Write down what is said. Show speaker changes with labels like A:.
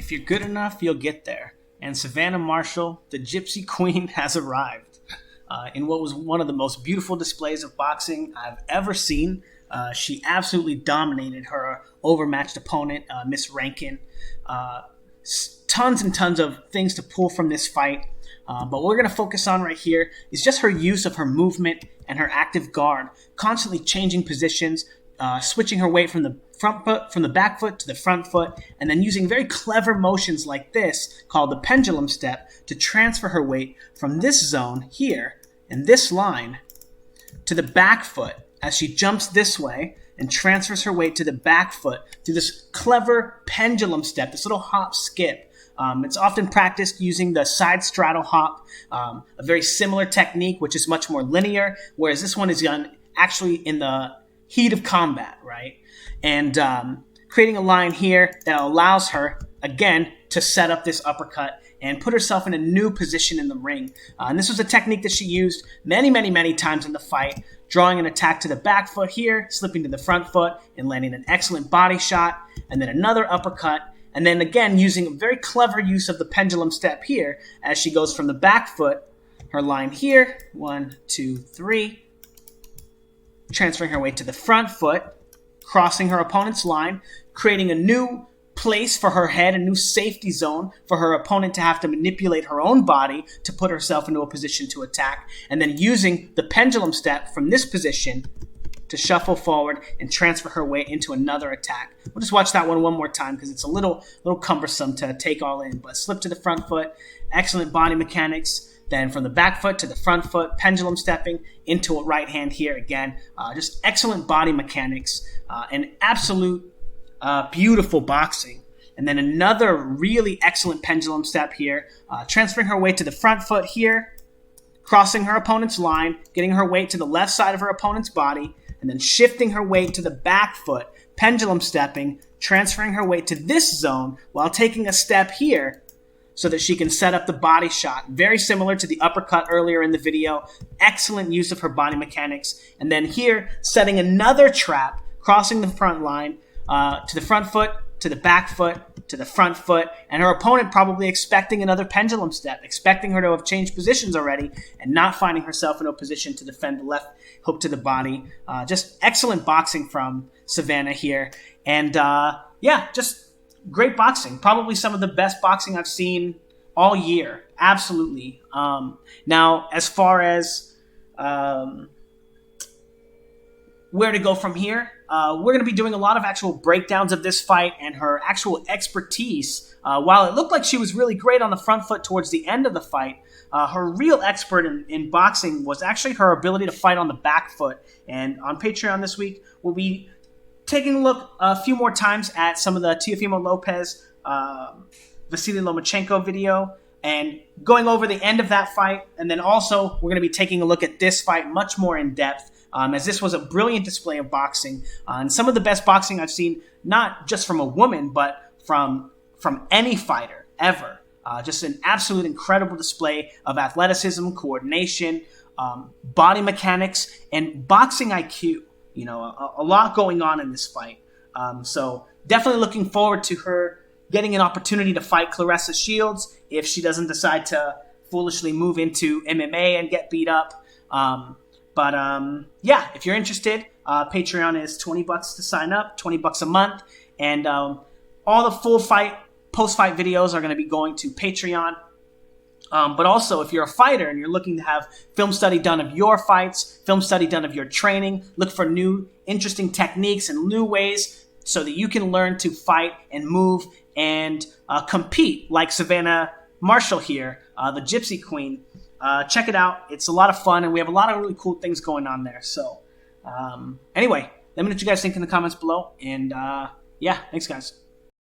A: If you're good enough, you'll get there. And Savannah Marshall, the Gypsy Queen, has arrived in what was one of the most beautiful displays of boxing I've ever seen. She absolutely dominated her overmatched opponent, Miss Rankin. Tons and tons of things to pull from this fight. But what we're going to focus on right here is just her use of her movement and her active guard, constantly changing positions, switching her weight from the front foot, from the back foot to the front foot, and then using very clever motions like this, called the pendulum step, to transfer her weight from this zone here, in this line, to the back foot, as she jumps this way and transfers her weight to the back foot through this clever pendulum step, this little hop skip. It's often practiced using the side straddle hop, a very similar technique, which is much more linear, whereas this one is done actually in the heat of combat, right? And creating a line here that allows her, again, to set up this uppercut and put herself in a new position in the ring. And this was a technique that she used many, many, many times in the fight, drawing an attack to the back foot here, slipping to the front foot, and landing an excellent body shot, and then another uppercut, and then again using a very clever use of the pendulum step here as she goes from the back foot, her line here, 1, 2, 3, transferring her weight to the front foot, crossing her opponent's line, creating a new place for her head, a new safety zone for her opponent to have to manipulate her own body to put herself into a position to attack, and then using the pendulum step from this position to shuffle forward and transfer her weight into another attack. We'll just watch that one more time because it's a little cumbersome to take all in, but slip to the front foot, excellent body mechanics. Then from the back foot to the front foot, pendulum stepping into a right hand here again. Just excellent body mechanics and absolute beautiful boxing. And then another really excellent pendulum step here, transferring her weight to the front foot here, crossing her opponent's line, getting her weight to the left side of her opponent's body, and then shifting her weight to the back foot, pendulum stepping, transferring her weight to this zone while taking a step here so that she can set up the body shot. Very similar to the uppercut earlier in the video. Excellent use of her body mechanics. And then here, setting another trap, crossing the front line to the front foot, to the back foot, to the front foot, and her opponent probably expecting another pendulum step, expecting her to have changed positions already and not finding herself in a position to defend the left hook to the body. Just excellent boxing from Savannah here. And yeah, just great boxing. Probably some of the best boxing I've seen all year. Absolutely. Now, as far as where to go from here, we're going to be doing a lot of actual breakdowns of this fight and her actual expertise. While it looked like she was really great on the front foot towards the end of the fight, her real expert in boxing was actually her ability to fight on the back foot. And on Patreon this week, we'll be taking a look a few more times at some of the Teofimo Lopez, Vasily Lomachenko video and going over the end of that fight. And then also we're going to be taking a look at this fight much more in depth, as this was a brilliant display of boxing and some of the best boxing I've seen, not just from a woman, but from any fighter ever. Just an absolute incredible display of athleticism, coordination, body mechanics, and boxing IQ. You know, a lot going on in this fight. So definitely looking forward to her getting an opportunity to fight Claressa Shields if she doesn't decide to foolishly move into MMA and get beat up. Yeah, if you're interested, Patreon is $20 to sign up, $20 a month. And all the full fight, post-fight videos are going to be going to Patreon. But also, if you're a fighter and you're looking to have film study done of your fights, film study done of your training, look for new, interesting techniques and new ways so that you can learn to fight and move and compete like Savannah Marshall here, the Gypsy Queen. Check it out. It's a lot of fun, and we have a lot of really cool things going on there. So, anyway, let me know what you guys think in the comments below. And, yeah, thanks, guys.